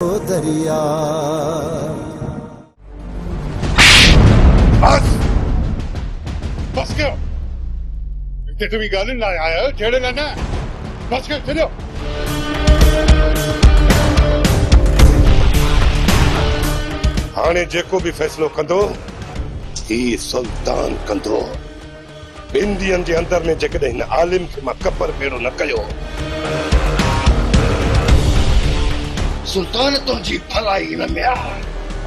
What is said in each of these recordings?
दरिया बस बस कयो हिते तुम्ही ॻाल्हियुनि लाइ आया आहियो छेड़े लाइ न बस कयो छॾियो हाणे जेको बि फ़ैसिलो कंदो ही सुल्तान कंदो ॿिनि ॾींहंनि जे अंदर में जेकॾहिं हिन आलिम खे मां कपर भेड़ो न कयो सुल्तान तुंहिंजी भलाई हिन में आहे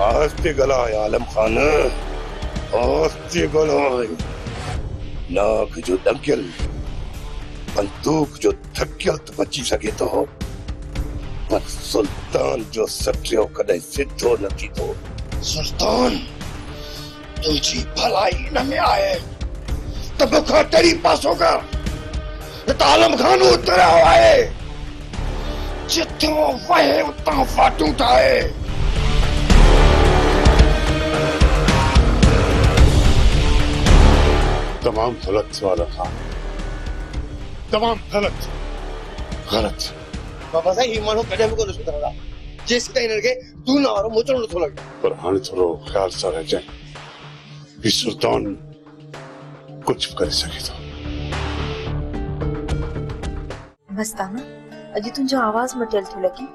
आस्ते ॻाल्हाए आलम खान आस्ते ॻाल्हाए नाक जो ॾकियल बंदूक जो थकियल त बची सघे थो पर सुल्तान जो सटियो कॾहिं सिधो न थींदो सुल्तान तुंहिंजी भलाई हिन में आहे त मूंखां तरी पासो कर त आलम खान उतरियो आहे जिथों वहे उतां फाटूं ठाहे तमाम गलत सवाल था तमाम गलत बाबा साईं ही माण्हू कॾहिं बि कोन सुधरंदा जेसिताईं हिननि खे तूं न वारो मोचड़ो नथो लॻे पर हाणे थोरो ख़्याल सां रहिजांइ ही सुल्तान कुछ भी करे सके थो मस्ताना अॼु तुंहिंजो आवाज़ मटियल थो लॻे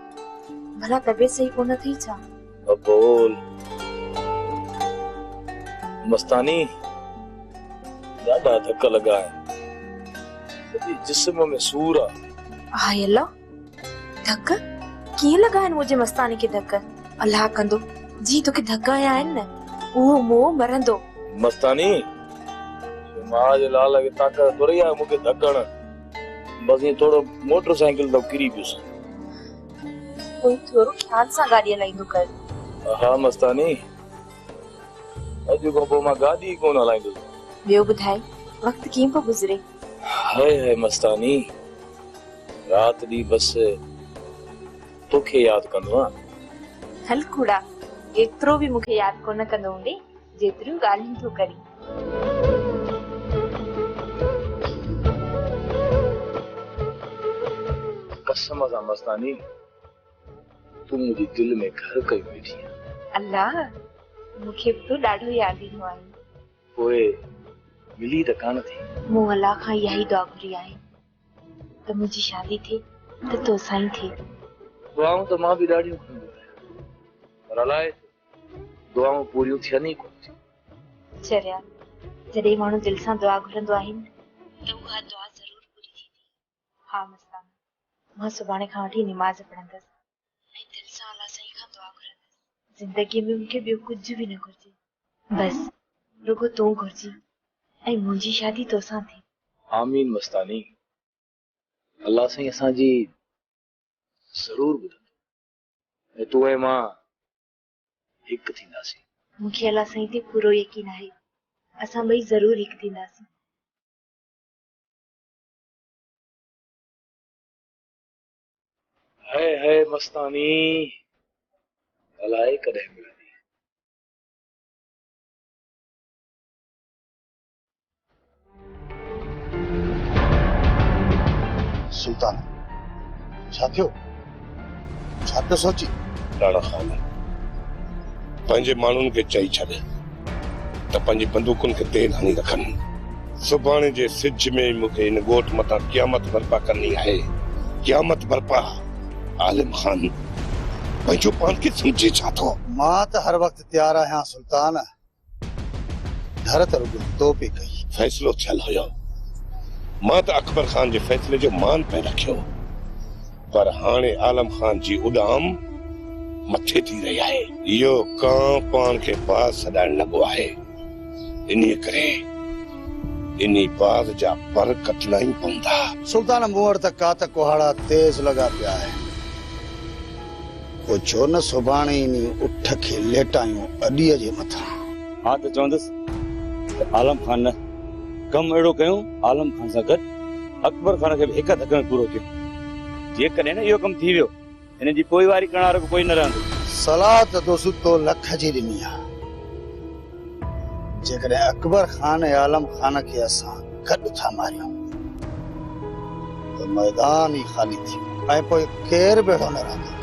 भला तबियत सही कोन थी छा बोल मस्तानी ॾाढा धक लॻा आहिनि सॼे जिस्म में सूर आहे हाय अल्लाह धक कीअं लॻा आहिनि मुंहिंजे मस्तानी खे धक अलाह कंदो जी तोखे धक आया आहिनि न उहो मोह मरंदो मस्तानी मां जे लाल खे ताक़त थोरी आहे मूंखे धकण बस ये थोड़ो मोटरसाइकिल तो किरी पियुसि कोई थोरो ख्याल सां गाॾी हलाईंदो कर हा मस्तानी अॼु खां पोइ मां गाॾी कोन हलाईंदुसि ॿियो ॿुधाए वक़्तु कीअं पियो गुज़रे हाय हाय मस्तानी रात ॾींहुं बस तोखे यादि कंदो आहियां हल कूड़ा एतिरो बि मूंखे यादि कोन कंदो हूंदे जेतिरियूं ॻाल्हियूं थो करी कसम सां मस्तानी तूं मुंहिंजे दिल में घर कई वेठी आहे अल्लाह मूंखे बि तो ॾाढो यादि ईंदो आहे पोइ मिली त कान थी मूं अल्लाह खां इहा ई दुआ घुरी आहे त मुंहिंजी शादी थिए त तोसां ई थिए दुआऊं त मां बि ॾाढियूं कंदो आहियां पर अलाए दुआऊं पूरियूं थियनि ई कोन थियूं चरिया जॾहिं माण्हू दिलि सां दुआ घुरंदो आहे न त उहा दुआ ज़रूर पूरी थींदी हा मस्ताना मां सुभाणे खां वठी निमाज़ पढ़ंदसि ऐं दिलि सां अल्लाह साईं खां दुआ घुरंदसि ज़िंदगीअ में मूंखे ॿियो कुझु बि न घुरिजे बसि रुगो तूं घुरिजी ऐं मुंहिंजी शादी तोसां थी आमीन मस्तानी अल्लाह साईं असांजी ज़रूर ॿुधंदो ऐं तूं ऐं मां हिकु थींदासीं मूंखे अल्लाह साईं ते पूरो यकीन आहे असां ॿई ज़रूर हिकु थींदासीं हाय हाय मस्तानी अलाए कॾहिं मिलंदी सुल्तान छा थियो छा पियो सोची राणा खान पंहिंजे माण्हुनि खे चई छॾ त पंहिंजी बंदूकुनि खे तेल हणी रखनि सुभाणे जे सिज में मूंखे हिन ॻोठ मथां क़यामत बर्पा करणी आहे क़यामत बर्पा आलिम खान पंहिंजो पान खे सम्झे छा थो मां त हर वक्त तैयार आहियां सुल्तान घर त रुगो तो पे कई फ़ैसिलो थियल हुयो मां त अकबर खान जे फ़ैसिले जो मान पे रखियो पर हाणे आलम खान जी उॾाम मथे थी रही आहे इहो कां पाण खे बाज़ छॾाइण लॻो आहे इन्हीअ करे इन्ही बाज़ जा पर कटना ई पवंदा सुल्तान मूं वटि त कात कुहाड़ा तेज लॻा पिया आहिनि पोइ छो न सुभाणे इन्ही उठ खे लेटायूं अॾीअ जे मथां हाँ तो चवंदुसि त आलम खान न कमु अहिड़ो कयूं आलम खान सां गॾु अकबर खान खे बि हिक धक में पूरो कयूं जेकॾहिं न इहो कमु थी वियो हिन जी पोइवारी करण वारो कोई न रहंदो सलाह त दोस्त तो लख जी ॾिनी आहे जेकॾहिं अकबर खान ऐं आलम खान खे असां गॾु था मारियूं त मैदान ही खाली थी ऐं पोइ केर बेड़ो न रहंदो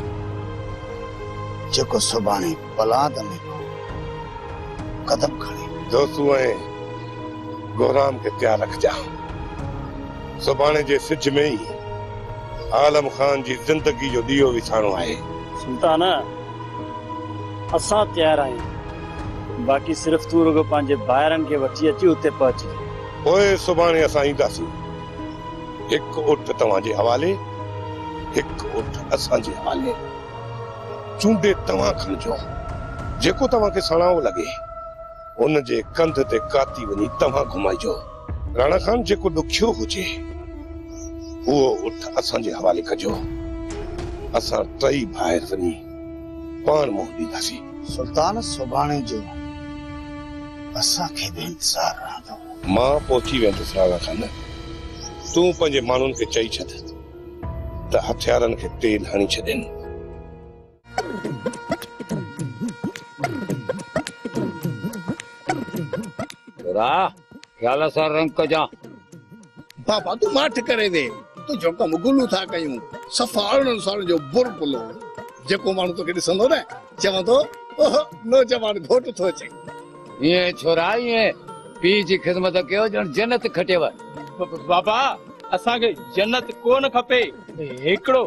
जेको सुभाणे बलाद में कदम खणे। दोस्तू ऐं गोराम के तैयार रखजा। सुभाणे जे सिज में ही आलम खान जी जिंदगी जो दियो विसाणो आहे। सुल्तान असां तैयार आहियूं, बाक़ी सिर्फ तू रुगो पंहिंजे ॿाहिरनि खे वठी अची उते पहुची। पोइ सुभाणे असां ईंदासीं। हिकु उठ तव्हांजे हवाले, हिकु उठ असांजे हवाले। चूंडे तव्हां खणजो, जेको तव्हांखे सणाओ लॻे उन जे कंध ते काती वञी तव्हां घुमाइजो। राणा खान जेको ॾुखियो हुजे उहो उठ असांजे हवाले कजो। असां टई ॿाहिरि वञी पाण मुंहुं ॾींदासीं। सुल्तान सुभाणे जो असांखे बि इंतज़ार रहंदो। मां पहुची वेंदुसि राणा खान। तूं पंहिंजे माण्हुनि खे चई छॾ त हथियारनि खे तेल हणी छॾनि। ख्याल सां रंग कजा। बाबा तू माठ करे दे, तू जो कम गुलू था कयूं सफारण साल जो बुर पुलो जेको माण्हू तोखे ॾिसंदो न चवंदो ओह नौजवान घोट थो अचे। ये छोरा ये पी जी ख़िदमत कयो ॼण जन्नत खटेव। बाबा असांखे जन्नत कोन खपे, हिकिड़ो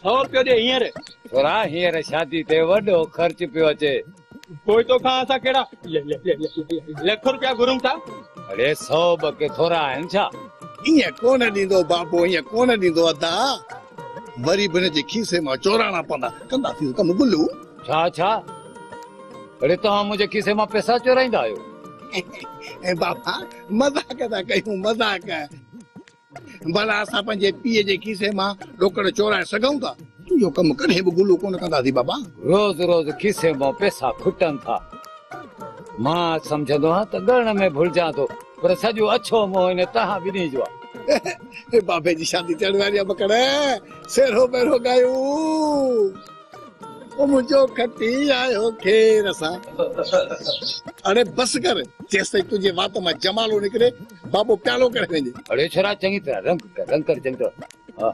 100 रुपयो ॾे हींअर। छोरा हींअर शादी ते वॾो ख़र्च पियो अचे। पोइ तोखां असां कहिड़ा लख रुपया घुरूं था? अरे 100 ॿके थोरा आहिनि छा? ईअं कोन ॾींदो बाबो, ईअं कोन ॾींदो अदा। वरी बि हिन जे खीसे मां चोराणा पवंदा, कंदासीं कम गुलू। छा छा? अरे तव्हां मुंहिंजे खीसे मां पैसा चोराईंदा आहियो? ऐं बाबा मज़ाक था कयूं, मज़ाक। भला असां पंहिंजे पीउ जे खीसे मां रोकड़ चोराए सघूं था? इहो कम कॾहिं बि गुलू कोन कंदासीं बाबा। रोज़ रोज़ खीसे मां पैसा खुटनि था। मां सम्झंदो आहियां त ॻण में भुलिजां थो, पर सॼो अछो मोह हिन तव्हां ॿिन्ही जो आहे। बाबे जी शादी थियण वारी आहे बकड़, सेरो बेरो गायूं ओ मुंहिंजो खटी आयो खेर सां। अरे बस कर, जेसिताईं तुंहिंजे वात मां जमालो निकिरे बाबो प्यालो करे वञे। अरे छोरा चङी तरह रंग कर चङी तरह। हा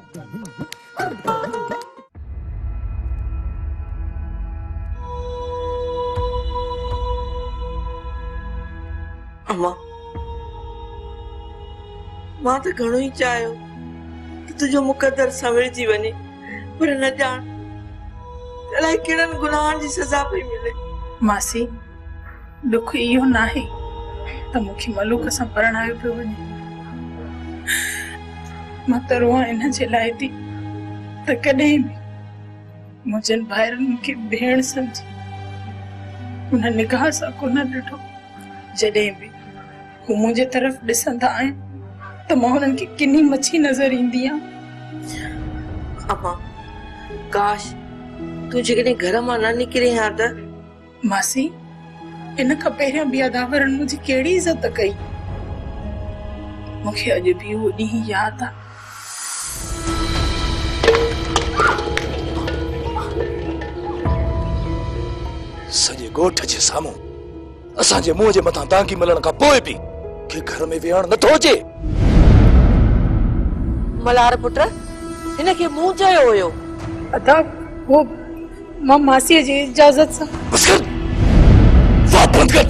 अम्मा मां त घणो ई चाहियो कि तुंहिंजो मुक़दर सवरजी वञे, पर न ॼाण अलाए कहिड़नि गुनाहनि जी सज़ा पई मिले। मासी दुख इहो न आहे त मूंखे मलूक सां परणायो पियो वञे। मां त रोआं इन जे लाइ थी त कॾहिं बि मुंहिंजनि भाइरनि मूंखे भेण सम्झी उन निगाह सां कोन ॾिठो। जॾहिं बि हू मुंहिंजे तरफ़ ॾिसंदा आहिनि त मां हुननि खे किनी मच्छी नज़र ईंदी आहियां। अम्मा काश तूं जेकॾहिं घर मां न निकिरे हा त। मासी इन खां पहिरियों बि अदावरनि मुंहिंजी कहिड़ी इज़त कई, मूंखे अॼु बि उहो ॾींहुं यादि आहे। सॼे ॻोठ जे साम्हूं असांजे मुंहं जे मथां दांगी मिलण खां पोइ बि के घर में वेहण नथो अचे। मल्हार पुट हिन खे मूं चयो हुयो। अदा वो मां मासीअ जी इजाज़त सां। बस कर, वाह बंद कर।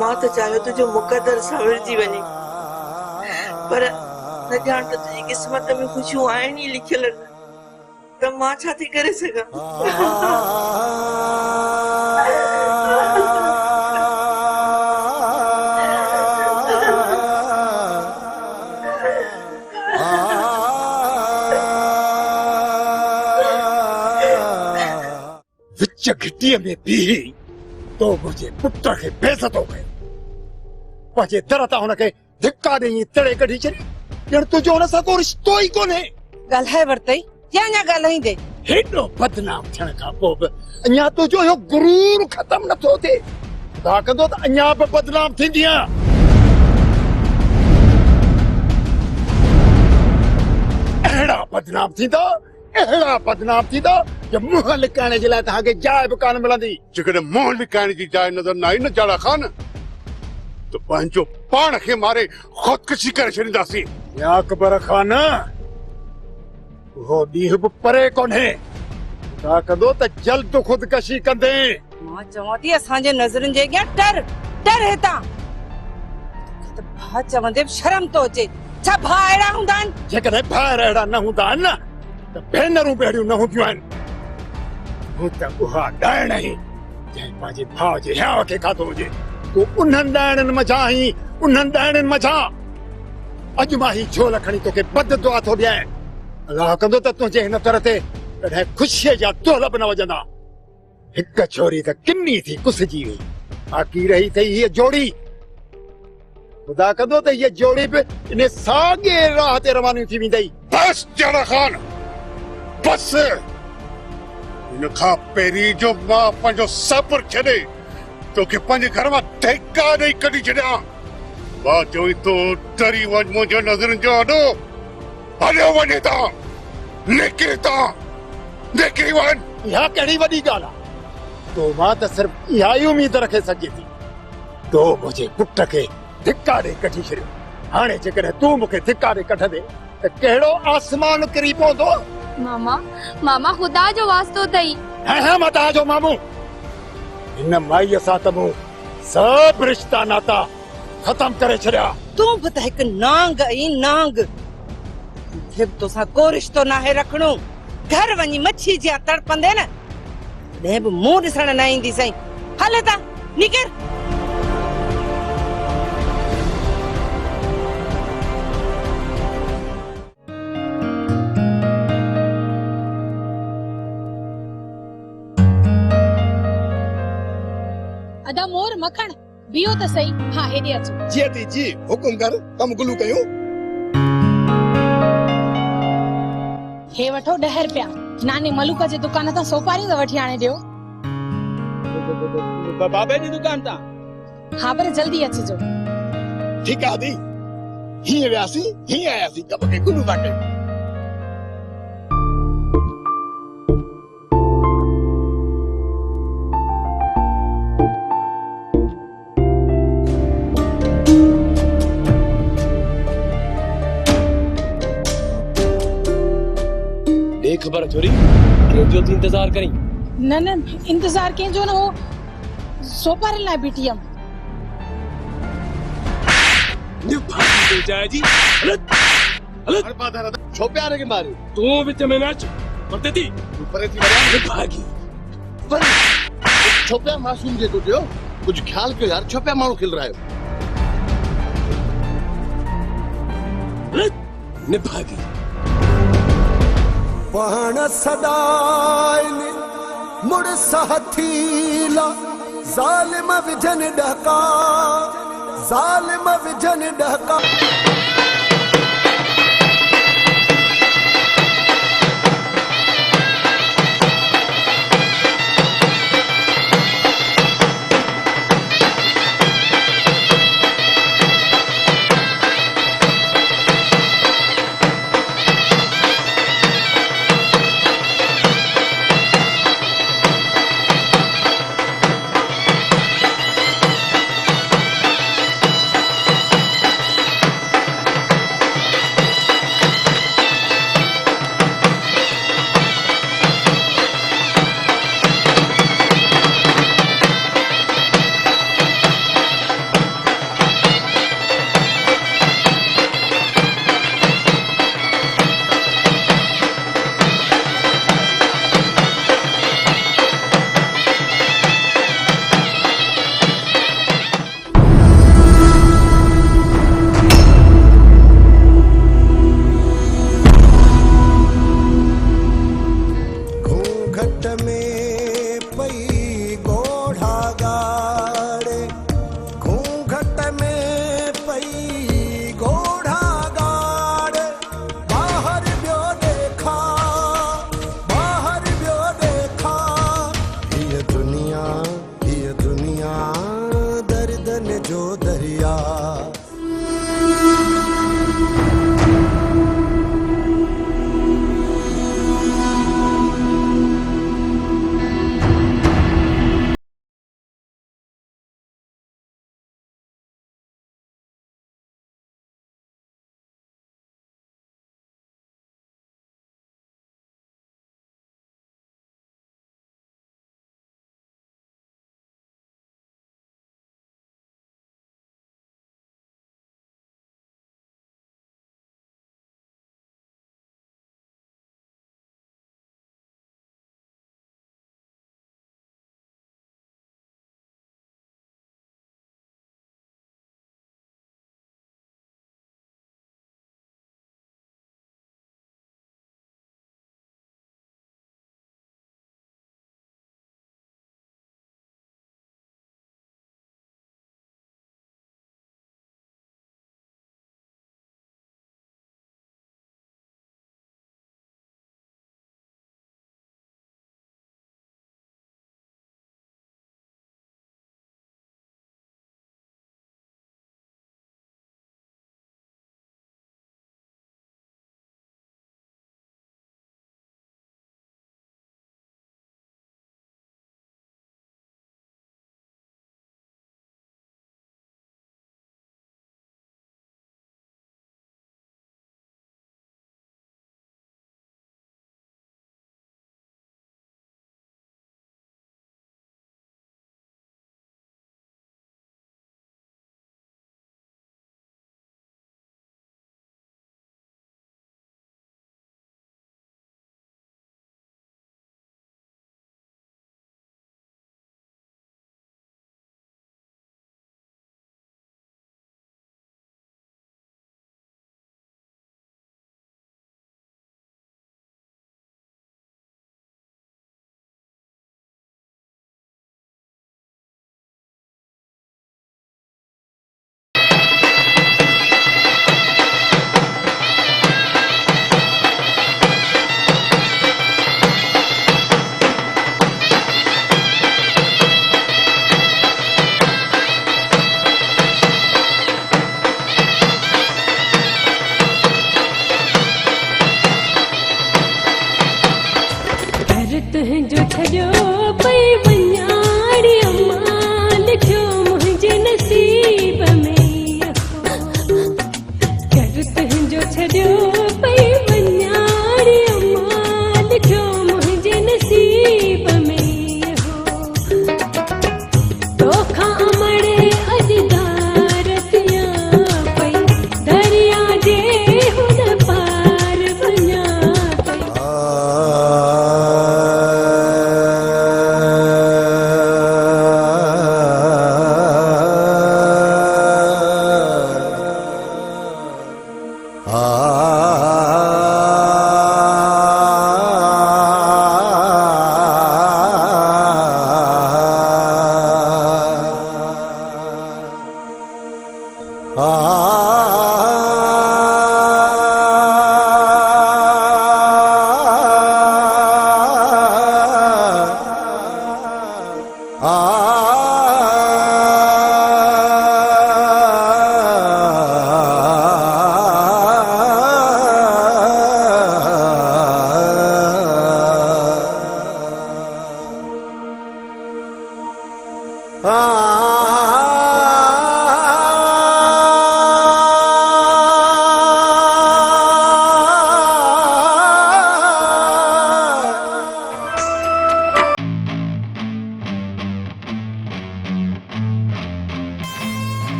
मां त चाहियो तुंहिंजो मुक़दर सवरजी वञे, पर न ॼाण त तुंहिंजी क़िस्मत में ख़ुशियूं आहिनि ई लिखियल त मां छा थी करे सघां। विच घिटीअ में बीही तो मुंहिंजे पुट खे बेइज़तो कयो, पंहिंजे दर तां हुनखे धिका ॾेई तड़े कढी छॾी। ॼण तुंहिंजो हुन सां को रिश्तो ई कोन्हे। ॻाल्हाए वरितई या अञा ॻाल्हाईंदे? हेॾो बदनाम थियण खां पोइ बि अञा तुंहिंजो इहो गुरूर ख़तम नथो थिए। खुदा कंदो त अञा बि बदनाम थींदीअ। अहिड़ा बदनाम थींदा अहिड़ा बदनाम थी तो जो मुंह लिकाइण जे लाइ तव्हांखे जाइ बि कान मिलंदी। जेकॾहिं मुंह लिकाइण जी जाइ नज़र न आई न जाड़ा खान तो पंहिंजो पाण खे मारे ख़ुदकुशी करे छॾींदासीं। या अकबर खान उहो ॾींहुं बि परे कोन्हे छा कंदो त जल्द ख़ुदकशी कंदे। मां चवां थी असांजे नज़रनि जे अॻियां डर हितां त भा चवंदे बि शर्म तो अचे। छा भा अहिड़ा हूंदा आहिनि? जेकॾहिं भाइर अहिड़ा न हूंदा आहिनि न त भेनरूं बि अहिड़ियूं न हूंदियूं आहिनि। हू त उहा ॾाइण ई जंहिं पंहिंजे भाउ जे हियांव खे खाधो हुजे तूं उन्हनि ॾाइणनि मथां ई उन्हनि ॾाइणनि मथां अॼु मां ही झोल खणी तोखे बद दुआ थो ॾियां। अलाह कंदो त तुंहिंजे हिन दर ते कॾहिं ख़ुशीअ जा दोल बि न वॼंदा। हिक छोरी त किनी थी कुसजी हुई बाक़ी रही अथई हीअ जोड़ी। खुदा कंदो त हीअ जोड़ी बि इन साॻे राह ते रवानी थी वेंदई। बस जाड़ा खान बस इन खां पहिरीं जो मां पंहिंजो सब्र छॾे तोखे पंहिंजे घर मां धिका ॾेई कढी छॾियां। मां चई तो डरी वञ मुंहिंजो नज़रनि जो अॾो हलियो वञे था निकिरी वञ। इहा कहिड़ी वॾी ॻाल्हि आहे? तो मां त सिर्फ़ इहा ई उमेद रखे सघे थी तो मुंहिंजे पुट खे धिका ॾेई कढी छॾियो। हाणे जेकॾहिं तूं मूंखे धिका ॾेई कढंदे त कहिड़ो आसमान किरी पवंदो। मामा खुदा जो वास्तो अथई। हाँ मां तव्हांजो मामू हिन माईअ सां त मूं सभु रिश्ता नाता ख़तम करे छॾिया। तूं बि त हिकु नांग आई नांग। तोसां को रिश्तो नाहे रखणो। घर वञी मच्छी जियां तड़पंदे न तॾहिं बि मुंहुं ॾिसण न ईंदी सही। हल ता निकिर। अदा मोर मखण बियो त सही। हाँ हेॾे अचो। जी थी जी हुकुम कर कम गुलू कयूं। हे वठो 10 रुपया नानी मलूक जे दुकान तां सोपारी त वठी आणे ॾियो। बाबे जी दुकान तां? हाँ पर जल्दी अचिजो। ठीकु आहे दी हीअं वियासीं हीअं आयासीं कम खे गुलू था कयूं। खबर छोरी कंहिंजो थी इंतजार करी? न इंतजार कंहिंजो न हो सोपारी लाइ बीठी हुयमि। छो प्यारे के मारे तू विच में न अच। परते थी परे थी वञा भागी पर छो पिया मासूम जे कुझु कुझु ख्याल कयो यार। छो पिया माण्हू खिल रहा न भागी पाण सदाइन मुड़ सहथीला ज़ालिम विजन डहका ज़ालिम विजन डहका। पई वञाड़ी अम्मा लिखियो मुंहिंजे नसीब में कर तुंहिंजो छॾियो पई वञाड़ी अम्मा लिखियो मुंहिंजे नसीब में तोखां मड़े अॼु दारतियां पई दरिया जे हुन पार वञा पई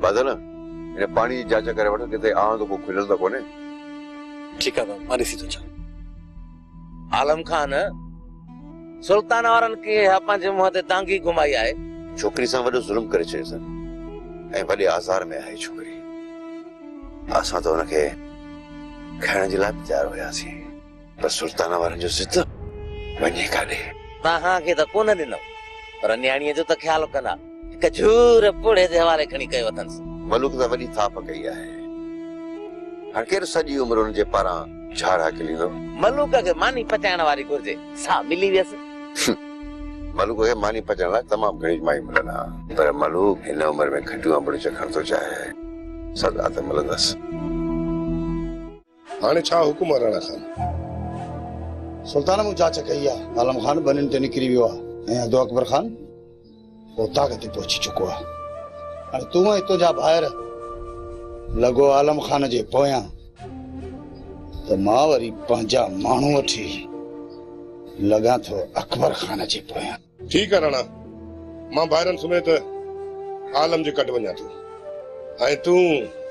बादल इन पानी जी जांच करे वठो किथे आंधो को खुलियल त कोने। ठीक है मां ॾिसी थो अचां। आलम खान सुल्तान वारनि खे पंहिंजे मुंहं ते तांगी घुमाई आहे। छोकिरी सां वॾो ज़ुल्म करे चयसि ऐं वॾे आज़ार में आहे छोकिरी। असां त हुनखे खाइण जे लाइ बि तयारु हुयासीं पर सुल्तान वारनि जो ज़िद वञे काॾे। तव्हांखे त कोन ॾिनो पर न्याणीअ जो त ख़्यालु कंदा। हिकु झूर पुड़े जे हवाले खणी कयो अथनि। मलूक त वॾी थाप कई आहे। हाणे केरु सॼी उमिरि हुनजे पारां झाड़ हाकिलींदो। मलूक खे मानी पचाइण वारी घुर्जे सा मिली वियसि। मलूक खे मानी पचाइण लाइ तमामु घणी माई मिलनि हा पर मलूक हिन उमिरि में खटियूं अंबड़ियूं चखण थो चाहे। सदा त मिलंदसि। हाणे छा हुकुम आहे राणा खान? सुल्तान मूं जांच कई आहे। आलम खान बनिन ते निकिरी वियो आहे ऐं अदो अकबर खान ओताग ते पहुची चुको आहे। हाणे तूं ऐं तुंहिंजा ॿाहिरि लॻो आलम खान जे पोयां त मां वरी पंहिंजा माण्हू वठी लगा थो अकबर खान जे पोयां। ठीक है राणा, मां ॿाहिरनि समेत आलम जे कट वञा थो ऐं तूं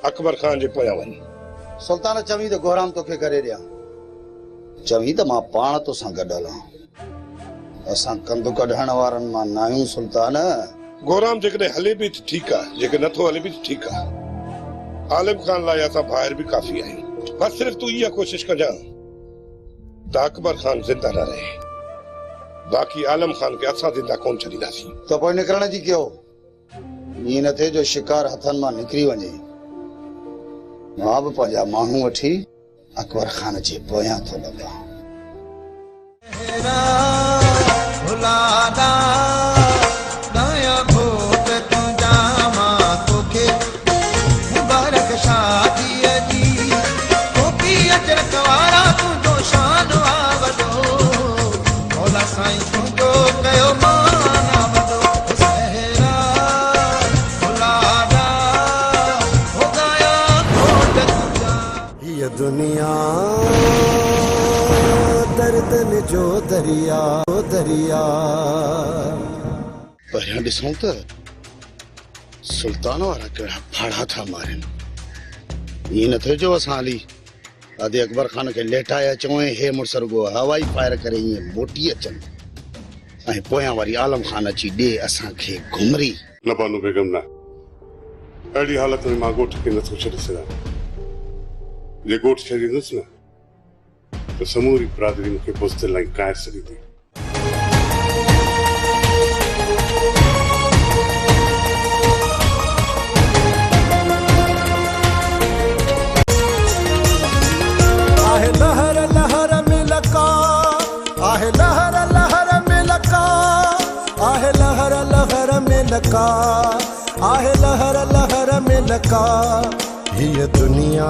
अकबर खान जे पोयां वञ। सुल्तान चवी तो गोराम तोखे करे दिया, चवी तो मां पाण तोसां गॾु हलां। असां कंदु कढण वारनि मां न आहियूं सुल्तान। गोराम जेकॾहिं हले बि त ठीकु आहे, जेके नथो हले बि त ठीकु आहे। आलिम खान लाइ असां ॿाहिरि बि काफ़ी आहियूं। बस सिर्फ़ तूं इहा कोशिश कजां त अकबर खान ज़िंदा न रहे, बाक़ी आलम खान खे असां ज़िंदा कोन छॾींदासीं। तो पोइ निकिरण जी कयो, ईअं न थिए जो शिकार हथनि मां निकिरी वञे। मां बि पंहिंजा माण्हू वठी अकबर खान जे पोयां थो लॻां। ये दुनिया दर्दन जो दरिया दरिया। पहिरियां ॾिसूं त सुल्तान वारा कहिड़ा फाड़ा था मारनि। ईअं न थियो जो असां हली आदि अकबर खान खे लेटाए अचूं ऐं हे मुड़ुस रुॻो हवाई फायर करे ईअं मोटी अचनि ऐं पोयां वरी आलम खान अची ॾे असांखे घुमरी। न बानू बेगम न, अहिड़ी हालत में मां ॻोठ खे नथो छॾे सघां। जे ॻोठ छॾींदुसि न त समूरी बिरादरी मूंखे बुज़दिल ऐं कायर छॾींदी। आहे लहर लहर में लका, आहे लहर लहर में लका, आहे लहर लहर में लका, आहे लहर लहर में लका। ये दुनिया